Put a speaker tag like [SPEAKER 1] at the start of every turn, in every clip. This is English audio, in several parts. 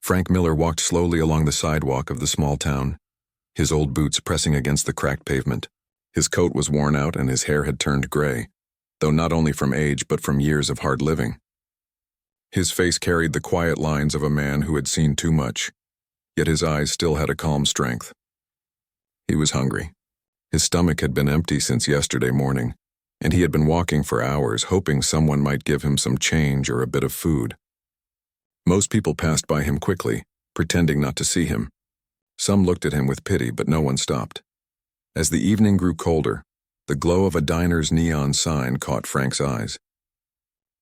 [SPEAKER 1] Frank Miller walked slowly along the sidewalk of the small town, his old boots pressing against the cracked pavement. His coat was worn out and his hair had turned gray, though not only from age but from years of hard living. His face carried the quiet lines of a man who had seen too much, yet his eyes still had a calm strength. He was hungry. His stomach had been empty since yesterday morning, and he had been walking for hours, hoping someone might give him some change or a bit of food. Most people passed by him quickly, pretending not to see him. Some looked at him with pity, but no one stopped. As the evening grew colder, the glow of a diner's neon sign caught Frank's eyes.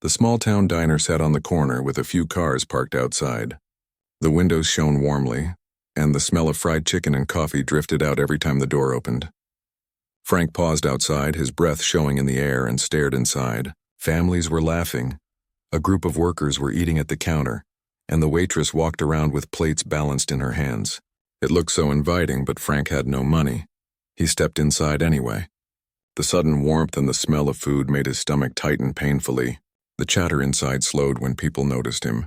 [SPEAKER 1] The small-town diner sat on the corner with a few cars parked outside. The windows shone warmly, and the smell of fried chicken and coffee drifted out every time the door opened. Frank paused outside, his breath showing in the air, and stared inside. Families were laughing. A group of workers were eating at the counter, and the waitress walked around with plates balanced in her hands. It looked so inviting, but Frank had no money. He stepped inside anyway. The sudden warmth and the smell of food made his stomach tighten painfully. The chatter inside slowed when people noticed him.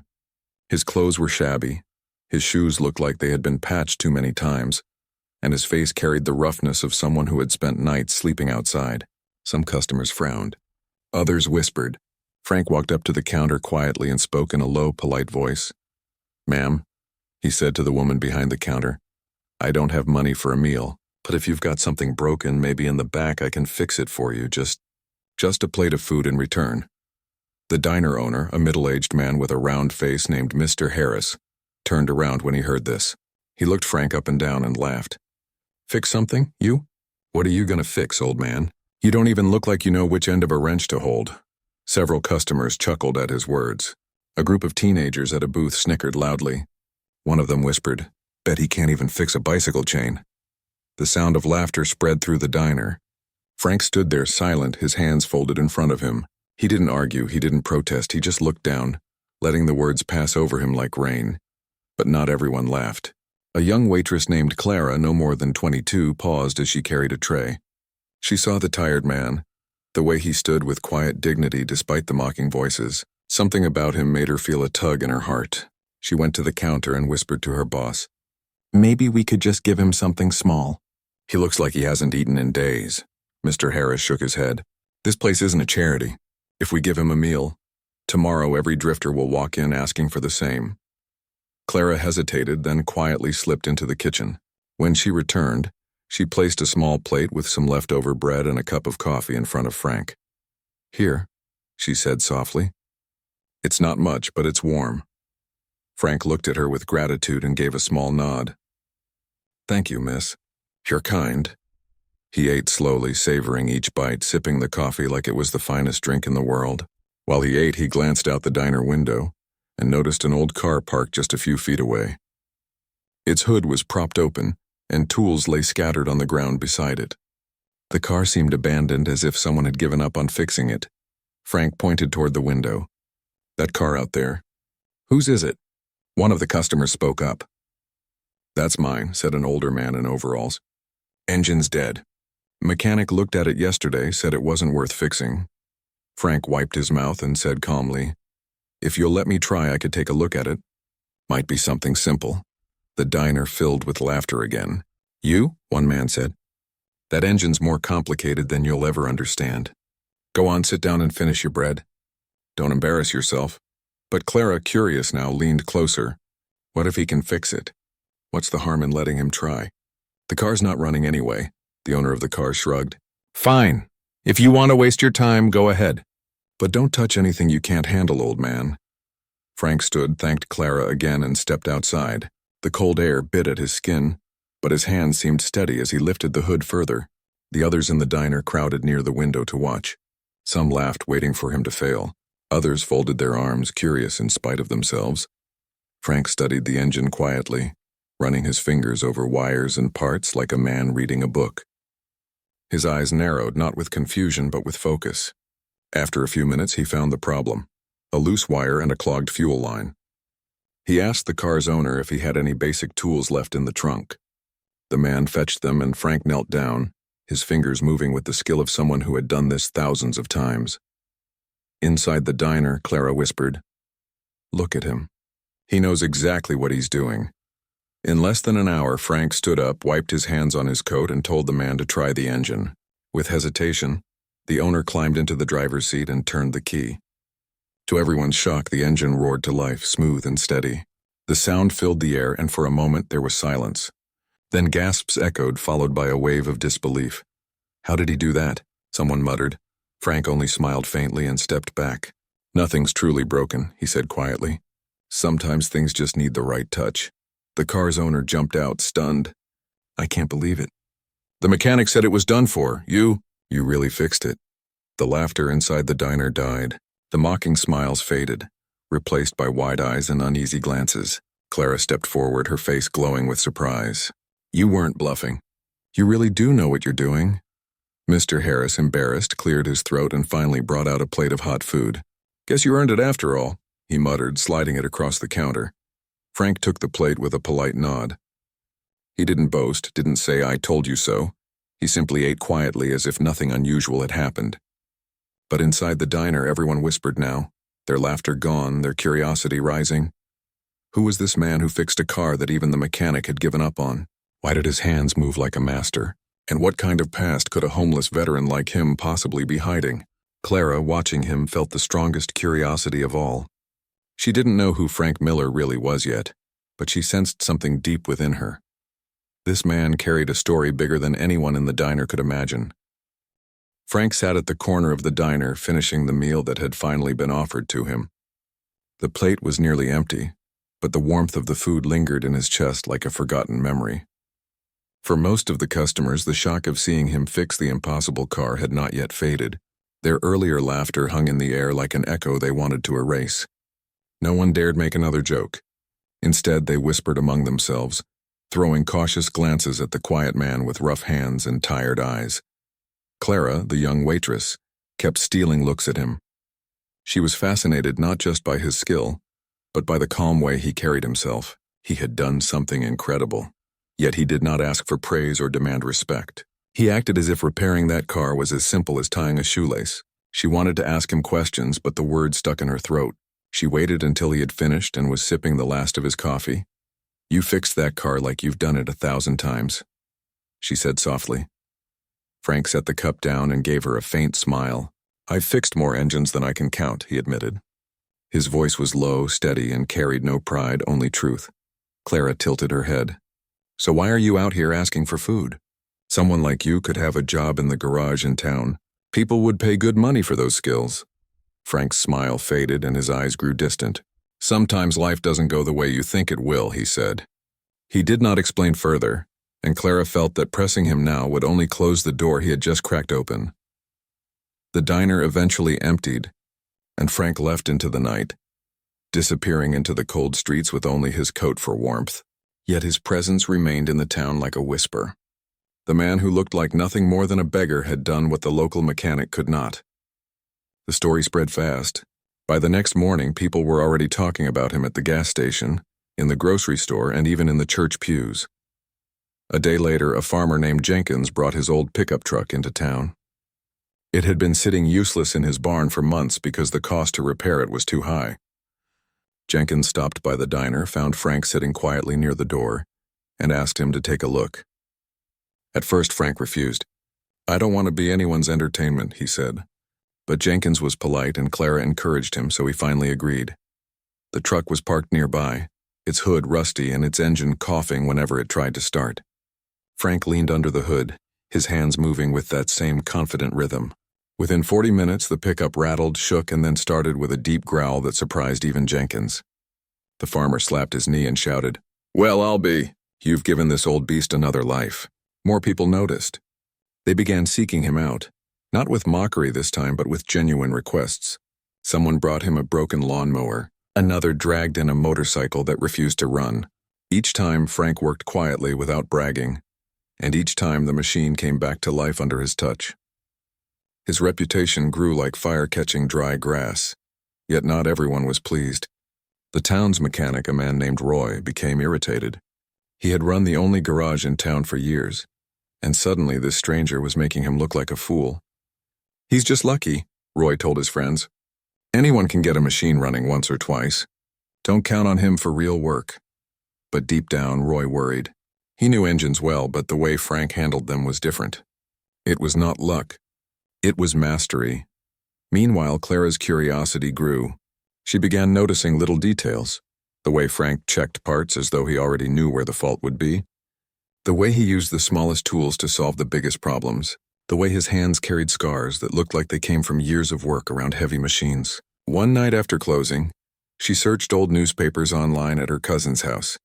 [SPEAKER 1] His clothes were shabby, his shoes looked like they had been patched too many times, and his face carried the roughness of someone who had spent nights sleeping outside. Some customers frowned. Others whispered. Frank walked up to the counter quietly and spoke in a low, polite voice. "Ma'am," he said to the woman behind the counter, "I don't have money for a meal, but if you've got something broken, maybe in the back, I can fix it for you, just a plate of food in return." The diner owner, a middle-aged man with a round face named Mr. Harris, turned around when he heard this. He looked Frank up and down and laughed. "Fix something, you? What are you gonna fix, old man? You don't even look like you know which end of a wrench to hold." Several customers chuckled at his words. A group of teenagers at a booth snickered loudly. One of them whispered, "Bet he can't even fix a bicycle chain." The sound of laughter spread through the diner. Frank stood there silent, his hands folded in front of him. He didn't argue, he didn't protest, he just looked down, letting the words pass over him like rain. But not everyone laughed. A young waitress named Clara, no more than 22, paused as she carried a tray. She saw the tired man, the way he stood with quiet dignity despite the mocking voices. Something about him made her feel a tug in her heart. She went to the counter and whispered to her boss, "Maybe we could just give him something small." "He looks like he hasn't eaten in days." Mr. Harris shook his head. "This place isn't a charity. If we give him a meal, tomorrow every drifter will walk in asking for the same." Clara hesitated, then quietly slipped into the kitchen. When she returned, she placed a small plate with some leftover bread and a cup of coffee in front of Frank. "Here," she said softly. "It's not much, but it's warm." Frank looked at her with gratitude and gave a small nod. "Thank you, miss. You're kind." He ate slowly, savoring each bite, sipping the coffee like it was the finest drink in the world. While he ate, he glanced out the diner window and noticed an old car parked just a few feet away. Its hood was propped open, and tools lay scattered on the ground beside it. The car seemed abandoned, as if someone had given up on fixing it. Frank pointed toward the window. "That car out there. Whose is it?" One of the customers spoke up. "That's mine," said an older man in overalls. "Engine's dead. Mechanic looked at it yesterday, said it wasn't worth fixing." Frank wiped his mouth and said calmly, "If you'll let me try, I could take a look at it. Might be something simple." The diner filled with laughter again. "You?" one man said. "That engine's more complicated than you'll ever understand. Go on, sit down and finish your bread. Don't embarrass yourself." But Clara, curious now, leaned closer. "What if he can fix it? What's the harm in letting him try? The car's not running anyway." The owner of the car shrugged. "Fine. If you want to waste your time, go ahead. But don't touch anything you can't handle, old man." Frank stood, thanked Clara again, and stepped outside. The cold air bit at his skin, but his hand seemed steady as he lifted the hood further. The others in the diner crowded near the window to watch. Some laughed, waiting for him to fail. Others folded their arms, curious in spite of themselves. Frank studied the engine quietly, running his fingers over wires and parts like a man reading a book. His eyes narrowed, not with confusion but with focus. After a few minutes, he found the problem: a loose wire and a clogged fuel line. He asked the car's owner if he had any basic tools left in the trunk. The man fetched them, and Frank knelt down, his fingers moving with the skill of someone who had done this thousands of times. Inside the diner, Clara whispered, "Look at him." He knows exactly what he's doing. In less than an hour, Frank stood up, wiped his hands on his coat, and told the man to try the engine. With hesitation, the owner climbed into the driver's seat and turned the key. To everyone's shock, the engine roared to life, smooth and steady. The sound filled the air, and for a moment there was silence. Then gasps echoed, followed by a wave of disbelief. "How did he do that?" someone muttered. Frank only smiled faintly and stepped back. "Nothing's truly broken," he said quietly. "Sometimes things just need the right touch." The car's owner jumped out, stunned. "I can't believe it." "The mechanic said it was done for. You really fixed it." The laughter inside the diner died. The mocking smiles faded, replaced by wide eyes and uneasy glances. Clara stepped forward, her face glowing with surprise. "You weren't bluffing. You really do know what you're doing." Mr. Harris, embarrassed, cleared his throat and finally brought out a plate of hot food. "Guess you earned it after all," he muttered, sliding it across the counter. Frank took the plate with a polite nod. He didn't boast, didn't say, "I told you so." He simply ate quietly as if nothing unusual had happened. But inside the diner, everyone whispered now, their laughter gone, their curiosity rising. Who was this man who fixed a car that even the mechanic had given up on? Why did his hands move like a master? And what kind of past could a homeless veteran like him possibly be hiding? Clara, watching him, felt the strongest curiosity of all. She didn't know who Frank Miller really was yet, but she sensed something deep within her. This man carried a story bigger than anyone in the diner could imagine. Frank sat at the corner of the diner, finishing the meal that had finally been offered to him. The plate was nearly empty, but the warmth of the food lingered in his chest like a forgotten memory. For most of the customers, the shock of seeing him fix the impossible car had not yet faded. Their earlier laughter hung in the air like an echo they wanted to erase. No one dared make another joke. Instead, they whispered among themselves, throwing cautious glances at the quiet man with rough hands and tired eyes. Clara, the young waitress, kept stealing looks at him. She was fascinated not just by his skill, but by the calm way he carried himself. He had done something incredible. Yet he did not ask for praise or demand respect. He acted as if repairing that car was as simple as tying a shoelace. She wanted to ask him questions, but the words stuck in her throat. She waited until he had finished and was sipping the last of his coffee. "You fixed that car like you've done it 1,000 times," she said softly. Frank set the cup down and gave her a faint smile. "I've fixed more engines than I can count," he admitted. His voice was low, steady, and carried no pride, only truth. Clara tilted her head. "So why are you out here asking for food? Someone like you could have a job in the garage in town. People would pay good money for those skills." Frank's smile faded and his eyes grew distant. "Sometimes life doesn't go the way you think it will," he said. He did not explain further, and Clara felt that pressing him now would only close the door he had just cracked open. The diner eventually emptied, and Frank left into the night, disappearing into the cold streets with only his coat for warmth. Yet his presence remained in the town like a whisper. The man who looked like nothing more than a beggar had done what the local mechanic could not. The story spread fast. By the next morning, people were already talking about him at the gas station, in the grocery store, and even in the church pews. A day later, a farmer named Jenkins brought his old pickup truck into town. It had been sitting useless in his barn for months because the cost to repair it was too high. Jenkins stopped by the diner, found Frank sitting quietly near the door, and asked him to take a look. At first, Frank refused. "I don't want to be anyone's entertainment," he said. But Jenkins was polite and Clara encouraged him, so he finally agreed. The truck was parked nearby, its hood rusty and its engine coughing whenever it tried to start. Frank leaned under the hood, his hands moving with that same confident rhythm. Within 40 minutes, the pickup rattled, shook, and then started with a deep growl that surprised even Jenkins. The farmer slapped his knee and shouted, "Well, I'll be. You've given this old beast another life." More people noticed. They began seeking him out. Not with mockery this time, but with genuine requests. Someone brought him a broken lawnmower. Another dragged in a motorcycle that refused to run. Each time, Frank worked quietly without bragging, and each time the machine came back to life under his touch. His reputation grew like fire-catching dry grass, yet not everyone was pleased. The town's mechanic, a man named Roy, became irritated. He had run the only garage in town for years, and suddenly this stranger was making him look like a fool. "He's just lucky," Roy told his friends. "Anyone can get a machine running once or twice. Don't count on him for real work. But deep down, Roy worried. He knew engines well, but the way Frank handled them was different. It was not luck. It was mastery. Meanwhile, Clara's curiosity grew. She began noticing little details. The way Frank checked parts as though he already knew where the fault would be. The way he used the smallest tools to solve the biggest problems. The way his hands carried scars that looked like they came from years of work around heavy machines. One night after closing, she searched old newspapers online at her cousin's house.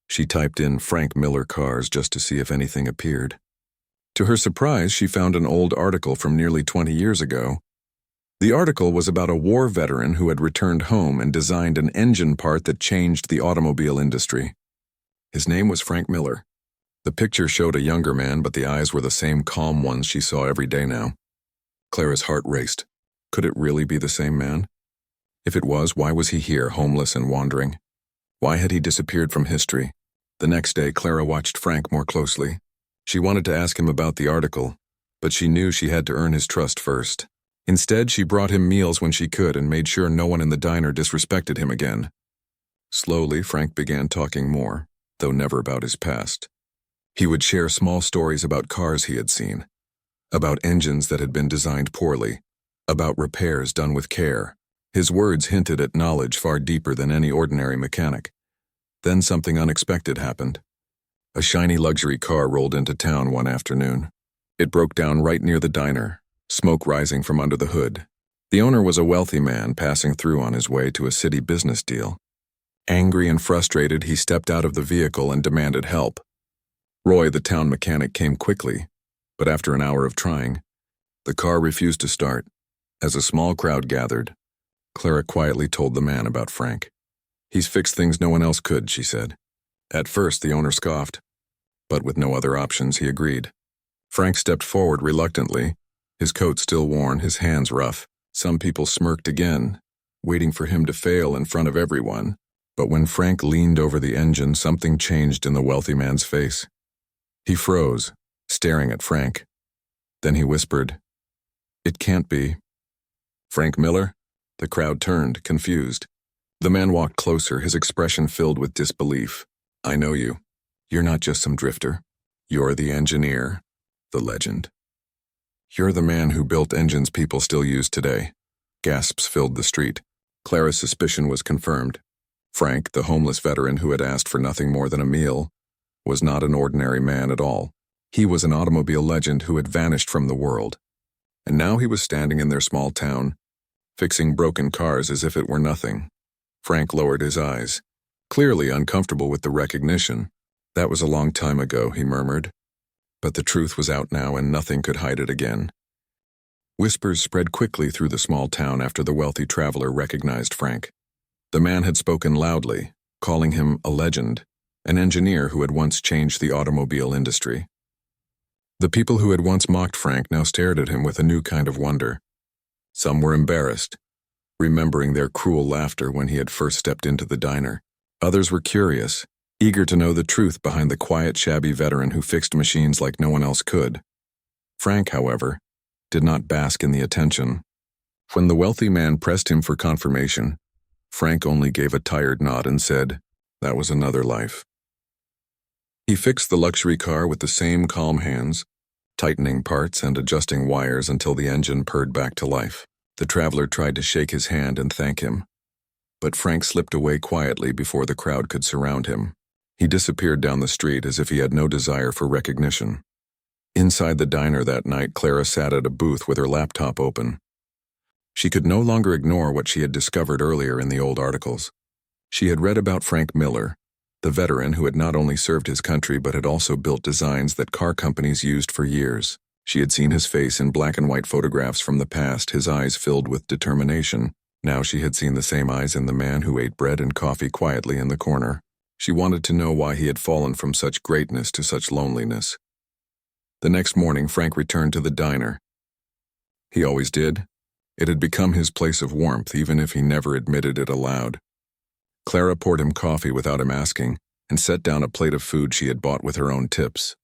[SPEAKER 1] She typed in Frank Miller cars just to see if anything appeared. To her surprise, she found an old article from nearly 20 years ago. The article was about a war veteran who had returned home and designed an engine part that changed the automobile industry. His name was Frank Miller. The picture showed a younger man, but the eyes were the same calm ones she saw every day now. Clara's heart raced. Could it really be the same man? If it was, why was he here, homeless and wandering? Why had he disappeared from history? The next day, Clara watched Frank more closely. She wanted to ask him about the article, but she knew she had to earn his trust first. Instead, she brought him meals when she could and made sure no one in the diner disrespected him again. Slowly, Frank began talking more, though never about his past. He would share small stories about cars he had seen, about engines that had been designed poorly, about repairs done with care. His words hinted at knowledge far deeper than any ordinary mechanic. Then something unexpected happened. A shiny luxury car rolled into town one afternoon. It broke down right near the diner, smoke rising from under the hood. The owner was a wealthy man passing through on his way to a city business deal. Angry and frustrated, he stepped out of the vehicle and demanded help. Roy, the town mechanic, came quickly, but after an hour of trying, the car refused to start. As a small crowd gathered, Clara quietly told the man about Frank. "He's fixed things no one else could," she said. At first, the owner scoffed, but with no other options, he agreed. Frank stepped forward reluctantly, his coat still worn, his hands rough. Some people smirked again, waiting for him to fail in front of everyone. But when Frank leaned over the engine, something changed in the wealthy man's face. He froze, staring at Frank. Then he whispered, "It can't be." "Frank Miller?" The crowd turned, confused. The man walked closer, his expression filled with disbelief. "I know you. You're not just some drifter. You're the engineer, the legend. You're the man who built engines people still use today." Gasps filled the street. Clara's suspicion was confirmed. Frank, the homeless veteran who had asked for nothing more than a meal, was not an ordinary man at all. He was an automobile legend who had vanished from the world. And now he was standing in their small town, fixing broken cars as if it were nothing. Frank lowered his eyes, clearly uncomfortable with the recognition. "That was a long time ago," he murmured. But the truth was out now and nothing could hide it again. Whispers spread quickly through the small town after the wealthy traveler recognized Frank. The man had spoken loudly, calling him a legend, an engineer who had once changed the automobile industry. The people who had once mocked Frank now stared at him with a new kind of wonder. Some were embarrassed, remembering their cruel laughter when he had first stepped into the diner. Others were curious, eager to know the truth behind the quiet, shabby veteran who fixed machines like no one else could. Frank, however, did not bask in the attention. When the wealthy man pressed him for confirmation, Frank only gave a tired nod and said, "That was another life." He fixed the luxury car with the same calm hands, tightening parts and adjusting wires until the engine purred back to life. The traveler tried to shake his hand and thank him, but Frank slipped away quietly before the crowd could surround him. He disappeared down the street as if he had no desire for recognition. Inside the diner that night, Clara sat at a booth with her laptop open. She could no longer ignore what she had discovered earlier in the old articles. She had read about Frank Miller, the veteran who had not only served his country but had also built designs that car companies used for years. She had seen his face in black and white photographs from the past, his eyes filled with determination. Now she had seen the same eyes in the man who ate bread and coffee quietly in the corner. She wanted to know why he had fallen from such greatness to such loneliness. The next morning, Frank returned to the diner. He always did. It had become his place of warmth, even if he never admitted it aloud. Clara poured him coffee without him asking, and set down a plate of food she had bought with her own tips.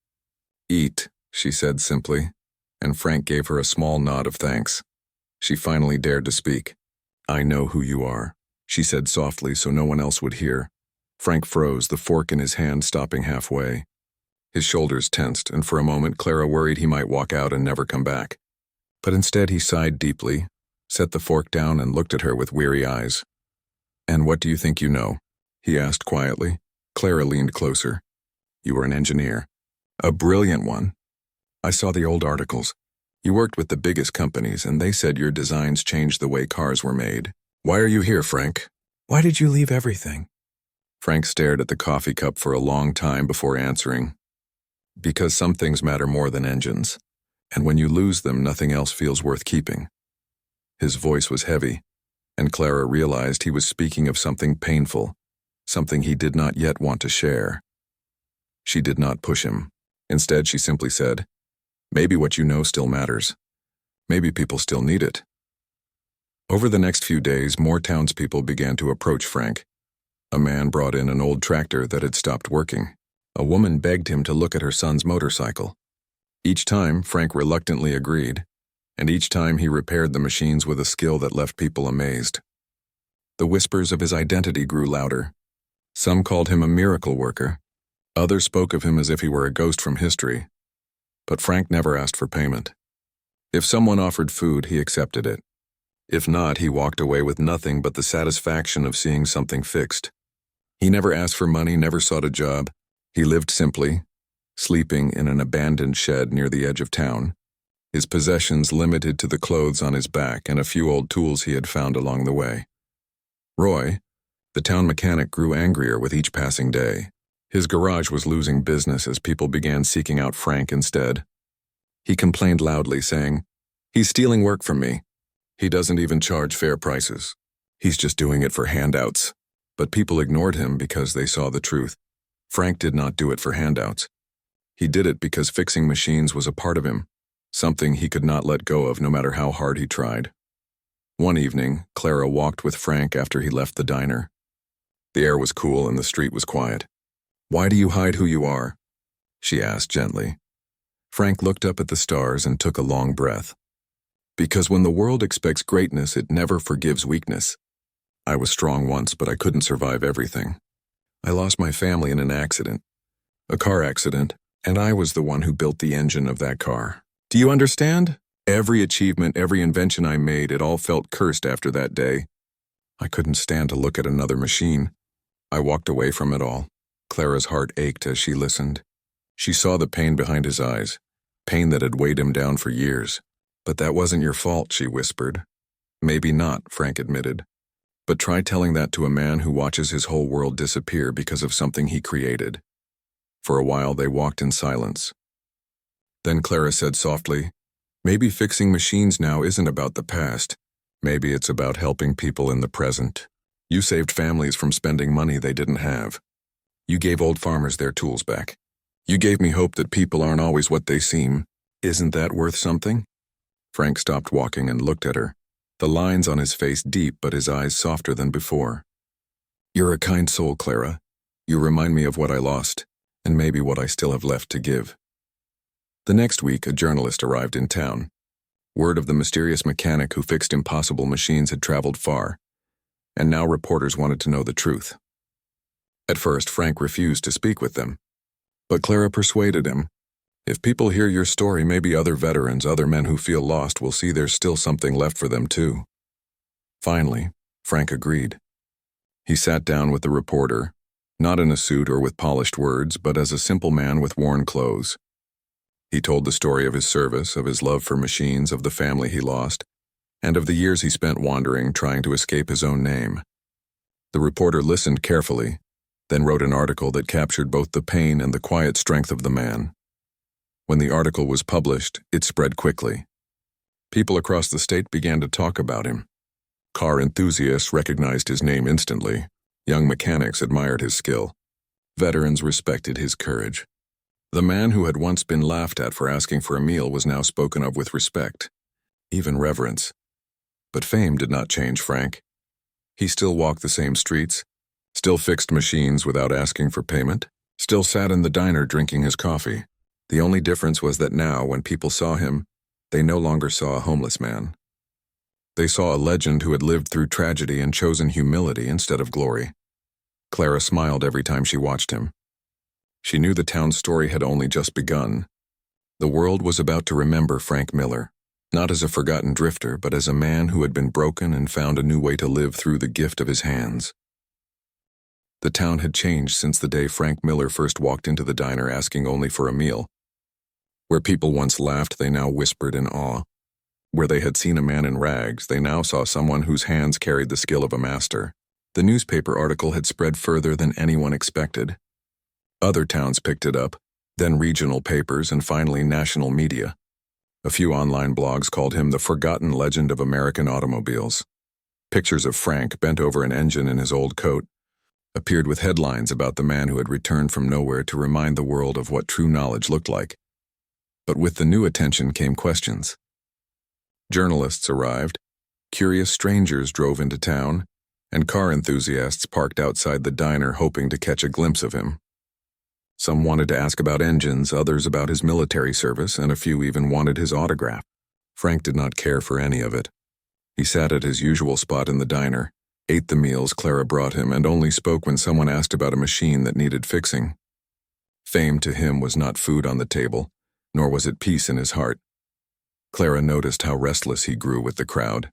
[SPEAKER 1] "Eat," she said simply, and Frank gave her a small nod of thanks. She finally dared to speak. "I know who you are," she said softly so no one else would hear. Frank froze, the fork in his hand stopping halfway. His shoulders tensed, and for a moment Clara worried he might walk out and never come back. But instead he sighed deeply, set the fork down and looked at her with weary eyes. "And what do you think you know?" he asked quietly. Clara leaned closer. "You were an engineer. A brilliant one. I saw the old articles. You worked with the biggest companies, and they said your designs changed the way cars were made. Why are you here, Frank? Why did you leave everything?" Frank stared at the coffee cup for a long time before answering. "Because some things matter more than engines, and when you lose them, nothing else feels worth keeping." His voice was heavy, and Clara realized he was speaking of something painful, something he did not yet want to share. She did not push him. Instead, she simply said, "Maybe what you know still matters. Maybe people still need it." Over the next few days, more townspeople began to approach Frank. A man brought in an old tractor that had stopped working. A woman begged him to look at her son's motorcycle. Each time, Frank reluctantly agreed, and each time he repaired the machines with a skill that left people amazed. The whispers of his identity grew louder. Some called him a miracle worker. Others spoke of him as if he were a ghost from history. But Frank never asked for payment. If someone offered food, he accepted it. If not, he walked away with nothing but the satisfaction of seeing something fixed. He never asked for money, never sought a job. He lived simply, sleeping in an abandoned shed near the edge of town, his possessions limited to the clothes on his back and a few old tools he had found along the way. Roy, the town mechanic, grew angrier with each passing day. His garage was losing business as people began seeking out Frank instead. He complained loudly, saying, "He's stealing work from me. He doesn't even charge fair prices. He's just doing it for handouts." But people ignored him because they saw the truth. Frank did not do it for handouts. He did it because fixing machines was a part of him, something he could not let go of no matter how hard he tried. One evening, Clara walked with Frank after he left the diner. The air was cool and the street was quiet. "Why do you hide who you are?" she asked gently. Frank looked up at the stars and took a long breath. "Because when the world expects greatness, it never forgives weakness. I was strong once, but I couldn't survive everything. I lost my family in an accident, a car accident, and I was the one who built the engine of that car. Do you understand? Every achievement, every invention I made, it all felt cursed after that day. I couldn't stand to look at another machine. I walked away from it all." Clara's heart ached as she listened. She saw the pain behind his eyes, pain that had weighed him down for years. "But that wasn't your fault," she whispered. "Maybe not," Frank admitted. "But try telling that to a man who watches his whole world disappear because of something he created." For a while they walked in silence. Then Clara said softly, "Maybe fixing machines now isn't about the past. Maybe it's about helping people in the present. You saved families from spending money they didn't have. You gave old farmers their tools back. You gave me hope that people aren't always what they seem. Isn't that worth something?" Frank stopped walking and looked at her, the lines on his face deep but his eyes softer than before. "You're a kind soul, Clara. You remind me of what I lost, and maybe what I still have left to give." The next week, a journalist arrived in town. Word of the mysterious mechanic who fixed impossible machines had traveled far, and now reporters wanted to know the truth. At first, Frank refused to speak with them, but Clara persuaded him. "If people hear your story, maybe other veterans, other men who feel lost will see there's still something left for them too." Finally, Frank agreed. He sat down with the reporter, not in a suit or with polished words, but as a simple man with worn clothes. He told the story of his service, of his love for machines, of the family he lost, and of the years he spent wandering, trying to escape his own name. The reporter listened carefully, then wrote an article that captured both the pain and the quiet strength of the man. When the article was published, it spread quickly. People across the state began to talk about him. Car enthusiasts recognized his name instantly. Young mechanics admired his skill. Veterans respected his courage. The man who had once been laughed at for asking for a meal was now spoken of with respect, even reverence. But fame did not change Frank. He still walked the same streets, still fixed machines without asking for payment, still sat in the diner drinking his coffee. The only difference was that now, when people saw him, they no longer saw a homeless man. They saw a legend who had lived through tragedy and chosen humility instead of glory. Clara smiled every time she watched him. She knew the town's story had only just begun. The world was about to remember Frank Miller, not as a forgotten drifter, but as a man who had been broken and found a new way to live through the gift of his hands. The town had changed since the day Frank Miller first walked into the diner asking only for a meal. Where people once laughed, they now whispered in awe. Where they had seen a man in rags, they now saw someone whose hands carried the skill of a master. The newspaper article had spread further than anyone expected. Other towns picked it up, then regional papers, and finally national media. A few online blogs called him the forgotten legend of American automobiles. Pictures of Frank, bent over an engine in his old coat, appeared with headlines about the man who had returned from nowhere to remind the world of what true knowledge looked like. But with the new attention came questions. Journalists arrived, curious strangers drove into town, and car enthusiasts parked outside the diner hoping to catch a glimpse of him. Some wanted to ask about engines, others about his military service, and a few even wanted his autograph. Frank did not care for any of it. He sat at his usual spot in the diner, ate the meals Clara brought him, and only spoke when someone asked about a machine that needed fixing. Fame to him was not food on the table, nor was it peace in his heart. Clara noticed how restless he grew with the crowd.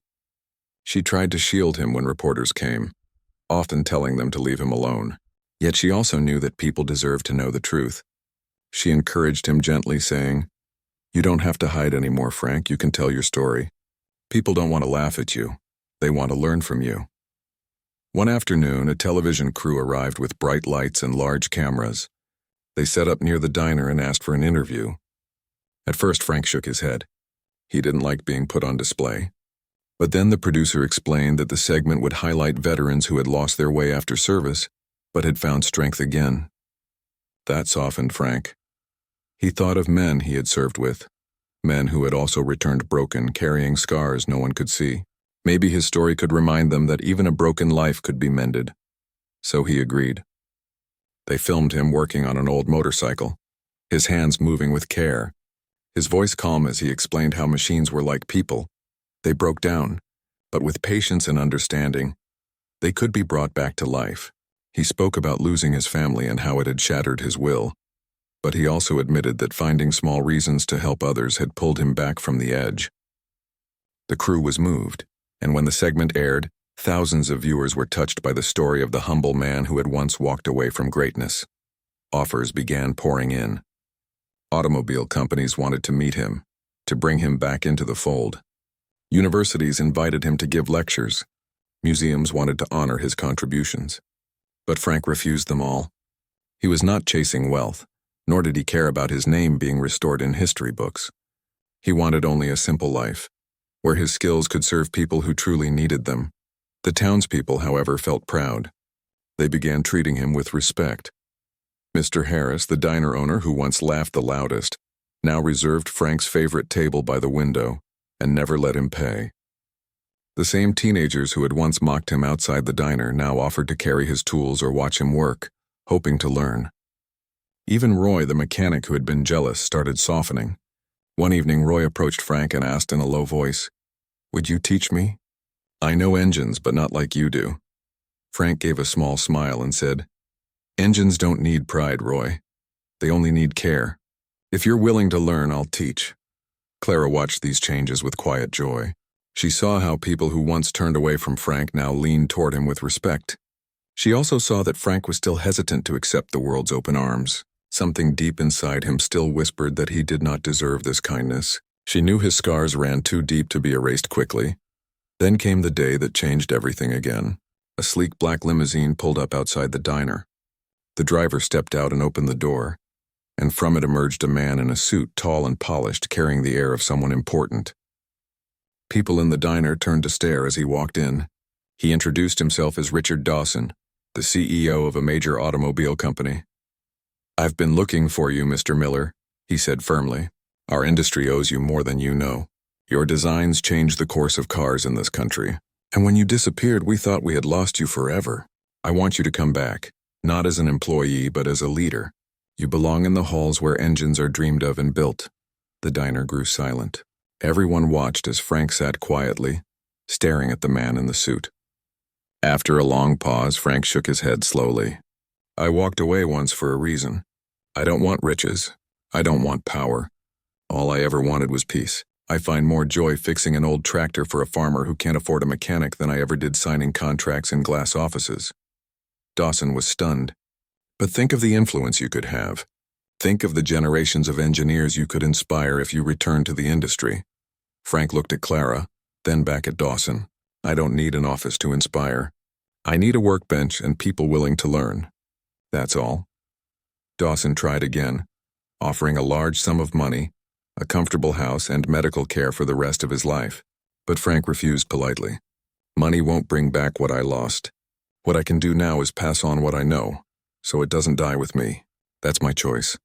[SPEAKER 1] She tried to shield him when reporters came, often telling them to leave him alone. Yet she also knew that people deserved to know the truth. She encouraged him gently, saying, "You don't have to hide anymore, Frank. You can tell your story. People don't want to laugh at you. They want to learn from you." One afternoon, a television crew arrived with bright lights and large cameras. They set up near the diner and asked for an interview. At first, Frank shook his head. He didn't like being put on display. But then the producer explained that the segment would highlight veterans who had lost their way after service, but had found strength again. That softened Frank. He thought of men he had served with, men who had also returned broken, carrying scars no one could see. Maybe his story could remind them that even a broken life could be mended. So he agreed. They filmed him working on an old motorcycle, his hands moving with care, his voice calm as he explained how machines were like people. They broke down, but with patience and understanding, they could be brought back to life. He spoke about losing his family and how it had shattered his will, but he also admitted that finding small reasons to help others had pulled him back from the edge. The crew was moved, and when the segment aired, thousands of viewers were touched by the story of the humble man who had once walked away from greatness. Offers began pouring in. Automobile companies wanted to meet him, to bring him back into the fold. Universities invited him to give lectures. Museums wanted to honor his contributions. But Frank refused them all. He was not chasing wealth, nor did he care about his name being restored in history books. He wanted only a simple life, where his skills could serve people who truly needed them. The townspeople, however, felt proud. They began treating him with respect. Mr. Harris, the diner owner who once laughed the loudest, now reserved Frank's favorite table by the window and never let him pay. The same teenagers who had once mocked him outside the diner now offered to carry his tools or watch him work, hoping to learn. Even Roy, the mechanic who had been jealous, started softening. One evening, Roy approached Frank and asked in a low voice, "Would you teach me? I know engines, but not like you do." Frank gave a small smile and said, "Engines don't need pride, Roy. They only need care. If you're willing to learn, I'll teach." Clara watched these changes with quiet joy. She saw how people who once turned away from Frank now leaned toward him with respect. She also saw that Frank was still hesitant to accept the world's open arms. Something deep inside him still whispered that he did not deserve this kindness. She knew his scars ran too deep to be erased quickly. Then came the day that changed everything again. A sleek black limousine pulled up outside the diner. The driver stepped out and opened the door, and from it emerged a man in a suit, tall and polished, carrying the air of someone important. People in the diner turned to stare as he walked in. He introduced himself as Richard Dawson, the CEO of a major automobile company. "I've been looking for you, Mr. Miller," he said firmly. "Our industry owes you more than you know. Your designs changed the course of cars in this country, and when you disappeared, we thought we had lost you forever. I want you to come back, not as an employee, but as a leader. You belong in the halls where engines are dreamed of and built." The diner grew silent. Everyone watched as Frank sat quietly, staring at the man in the suit. After a long pause, Frank shook his head slowly. I walked away once for a reason. I don't want riches. I don't want power. All I ever wanted was peace. I find more joy fixing an old tractor for a farmer who can't afford a mechanic than I ever did signing contracts in glass offices. Dawson was stunned. But think of the influence you could have. Think of the generations of engineers you could inspire if you returned to the industry. Frank looked at Clara, then back at Dawson. I don't need an office to inspire. I need a workbench and people willing to learn. That's all. Dawson tried again, offering a large sum of money, a comfortable house, and medical care for the rest of his life. But Frank refused politely. Money won't bring back what I lost. What I can do now is pass on what I know, so it doesn't die with me. That's my choice.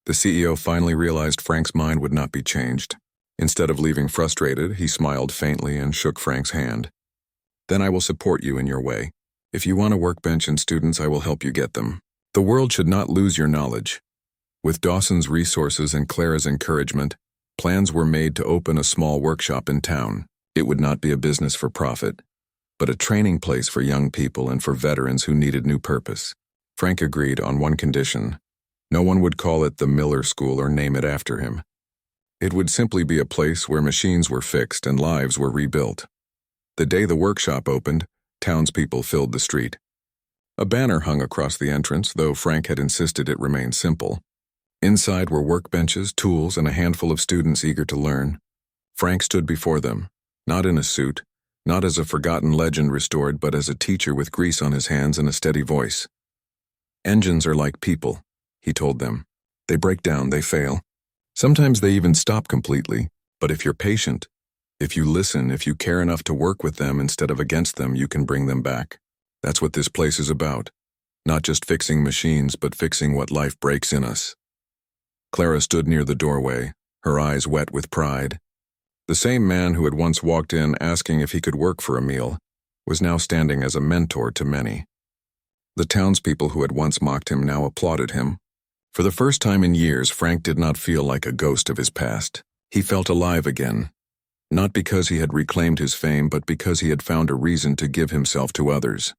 [SPEAKER 1] The CEO finally realized Frank's mind would not be changed. Instead of leaving frustrated, he smiled faintly and shook Frank's hand. Then I will support you in your way. If you want a workbench and students, I will help you get them. The world should not lose your knowledge. With Dawson's resources and Clara's encouragement, plans were made to open a small workshop in town. It would not be a business for profit, but a training place for young people and for veterans who needed new purpose. Frank agreed on one condition. No one would call it the Miller School or name it after him. It would simply be a place where machines were fixed and lives were rebuilt. The day the workshop opened, townspeople filled the street. A banner hung across the entrance, though Frank had insisted it remain simple. Inside were workbenches, tools, and a handful of students eager to learn. Frank stood before them, not in a suit, not as a forgotten legend restored, but as a teacher with grease on his hands and a steady voice. Engines are like people, he told them. They break down, they fail. Sometimes they even stop completely, but if you're patient, if you listen, if you care enough to work with them instead of against them, you can bring them back. That's what this place is about. Not just fixing machines, but fixing what life breaks in us. Clara stood near the doorway, her eyes wet with pride. The same man who had once walked in asking if he could work for a meal was now standing as a mentor to many. The townspeople who had once mocked him now applauded him. For the first time in years, Frank did not feel like a ghost of his past. He felt alive again. Not because he had reclaimed his fame, but because he had found a reason to give himself to others.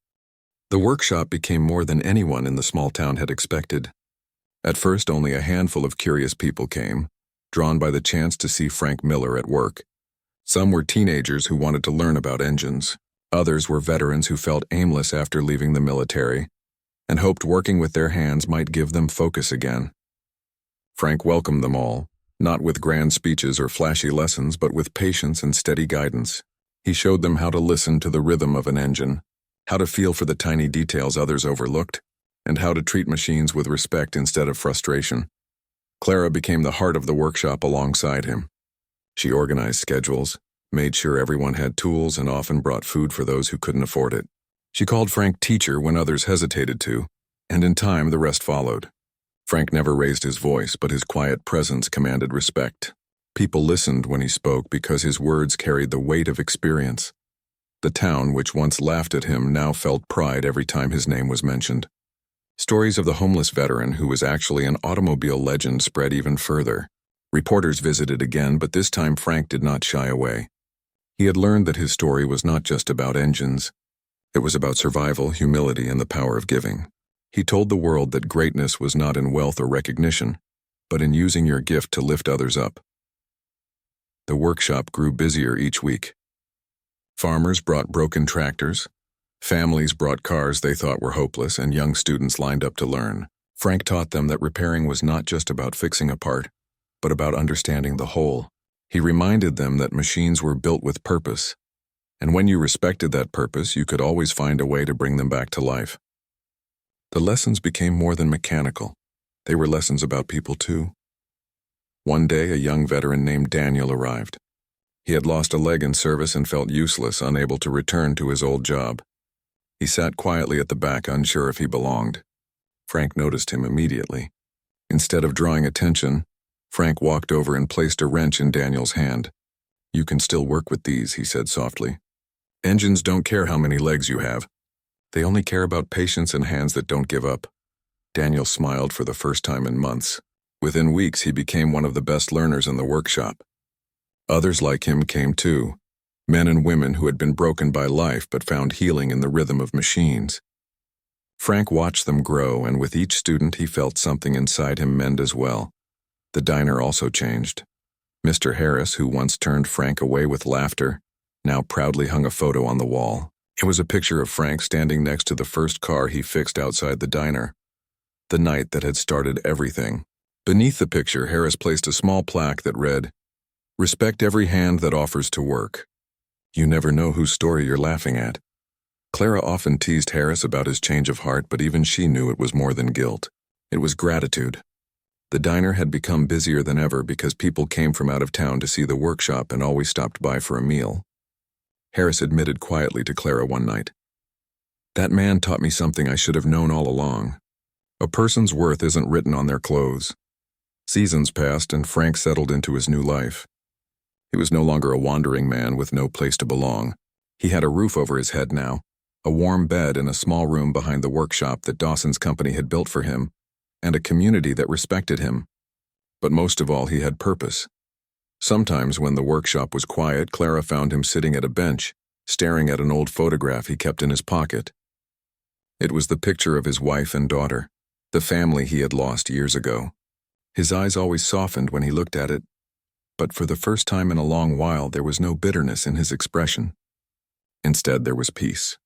[SPEAKER 1] The workshop became more than anyone in the small town had expected. At first, only a handful of curious people came, drawn by the chance to see Frank Miller at work. Some were teenagers who wanted to learn about engines. Others were veterans who felt aimless after leaving the military and hoped working with their hands might give them focus again. Frank welcomed them all, not with grand speeches or flashy lessons, but with patience and steady guidance. He showed them how to listen to the rhythm of an engine, how to feel for the tiny details others overlooked, and how to treat machines with respect instead of frustration. Clara became the heart of the workshop alongside him. She organized schedules, made sure everyone had tools, and often brought food for those who couldn't afford it. She called Frank teacher when others hesitated to, and in time the rest followed. Frank never raised his voice, but his quiet presence commanded respect. People listened when he spoke because his words carried the weight of experience. The town, which once laughed at him, now felt pride every time his name was mentioned. Stories of the homeless veteran, who was actually an automobile legend, spread even further. Reporters visited again, but this time Frank did not shy away. He had learned that his story was not just about engines. It was about survival, humility, and the power of giving. He told the world that greatness was not in wealth or recognition, but in using your gift to lift others up. The workshop grew busier each week. Farmers brought broken tractors. Families brought cars they thought were hopeless, and young students lined up to learn. Frank taught them that repairing was not just about fixing a part, but about understanding the whole. He reminded them that machines were built with purpose, and when you respected that purpose, you could always find a way to bring them back to life. The lessons became more than mechanical. They were lessons about people too. One day, a young veteran named Daniel arrived. He had lost a leg in service and felt useless, unable to return to his old job. He sat quietly at the back, unsure if he belonged. Frank noticed him immediately. Instead of drawing attention, Frank walked over and placed a wrench in Daniel's hand. "You can still work with these," he said softly. "Engines don't care how many legs you have. They only care about patience and hands that don't give up." Daniel smiled for the first time in months. Within weeks, he became one of the best learners in the workshop. Others like him came too, Men and women who had been broken by life but found healing in the rhythm of machines. Frank watched them grow, and with each student he felt something inside him mend as well. The diner also changed. Mr. Harris, who once turned Frank away with laughter, now proudly hung a photo on the wall. It was a picture of Frank standing next to the first car he fixed outside the diner, the night that had started everything. Beneath the picture, Harris placed a small plaque that read, "Respect every hand that offers to work. You never know whose story you're laughing at." Clara often teased Harris about his change of heart, but even she knew it was more than guilt. It was gratitude. The diner had become busier than ever because people came from out of town to see the workshop and always stopped by for a meal. Harris admitted quietly to Clara one night, "That man taught me something I should have known all along. A person's worth isn't written on their clothes." Seasons passed and Frank settled into his new life. He was no longer a wandering man with no place to belong. He had a roof over his head now, a warm bed in a small room behind the workshop that Dawson's company had built for him, and a community that respected him. But most of all, he had purpose. Sometimes when the workshop was quiet, Clara found him sitting at a bench, staring at an old photograph he kept in his pocket. It was the picture of his wife and daughter, the family he had lost years ago. His eyes always softened when he looked at it, but for the first time in a long while there was no bitterness in his expression. Instead, there was peace.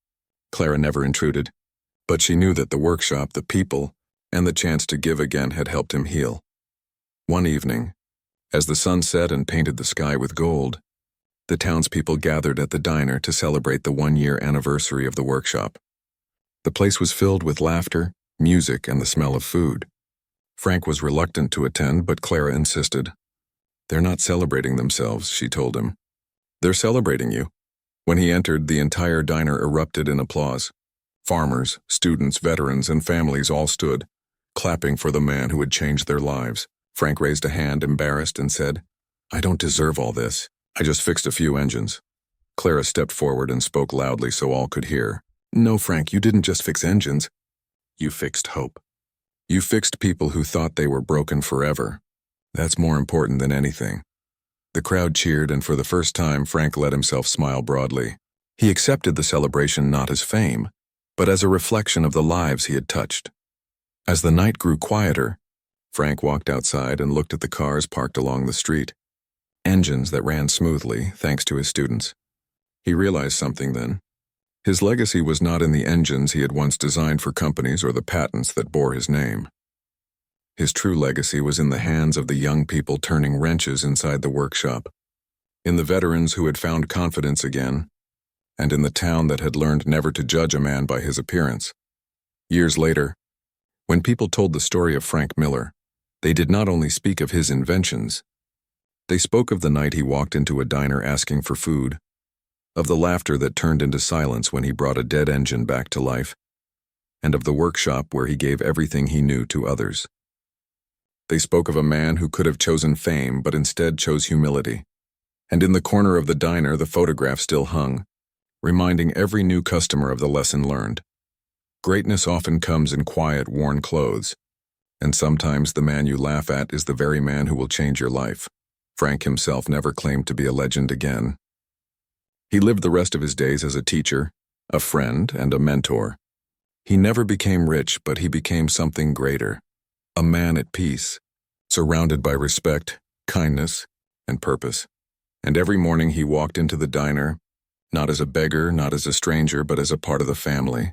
[SPEAKER 1] Clara never intruded, but she knew that the workshop, the people, and the chance to give again had helped him heal. One evening, as the sun set and painted the sky with gold, the townspeople gathered at the diner to celebrate the one-year anniversary of the workshop. The place was filled with laughter, music, and the smell of food. Frank was reluctant to attend, but Clara insisted. "They're not celebrating themselves," she told him. "They're celebrating you." When he entered, the entire diner erupted in applause. Farmers, students, veterans, and families all stood, clapping for the man who had changed their lives. Frank raised a hand, embarrassed, and said, "I don't deserve all this. I just fixed a few engines." Clara stepped forward and spoke loudly so all could hear. "No, Frank, you didn't just fix engines. You fixed hope. You fixed people who thought they were broken forever. That's more important than anything." The crowd cheered, and for the first time, Frank let himself smile broadly. He accepted the celebration not as fame, but as a reflection of the lives he had touched. As the night grew quieter, Frank walked outside and looked at the cars parked along the street. Engines that ran smoothly, thanks to his students. He realized something then. His legacy was not in the engines he had once designed for companies or the patents that bore his name. His true legacy was in the hands of the young people turning wrenches inside the workshop, in the veterans who had found confidence again, and in the town that had learned never to judge a man by his appearance. Years later, when people told the story of Frank Miller, they did not only speak of his inventions, they spoke of the night he walked into a diner asking for food, of the laughter that turned into silence when he brought a dead engine back to life, and of the workshop where he gave everything he knew to others. They spoke of a man who could have chosen fame but instead chose humility. And in the corner of the diner, the photograph still hung, reminding every new customer of the lesson learned. Greatness often comes in quiet, worn clothes, and sometimes the man you laugh at is the very man who will change your life. Frank himself never claimed to be a legend again. He lived the rest of his days as a teacher, a friend, and a mentor. He never became rich, but he became something greater. A man at peace, surrounded by respect, kindness, and purpose. And every morning he walked into the diner, not as a beggar, not as a stranger, but as a part of the family.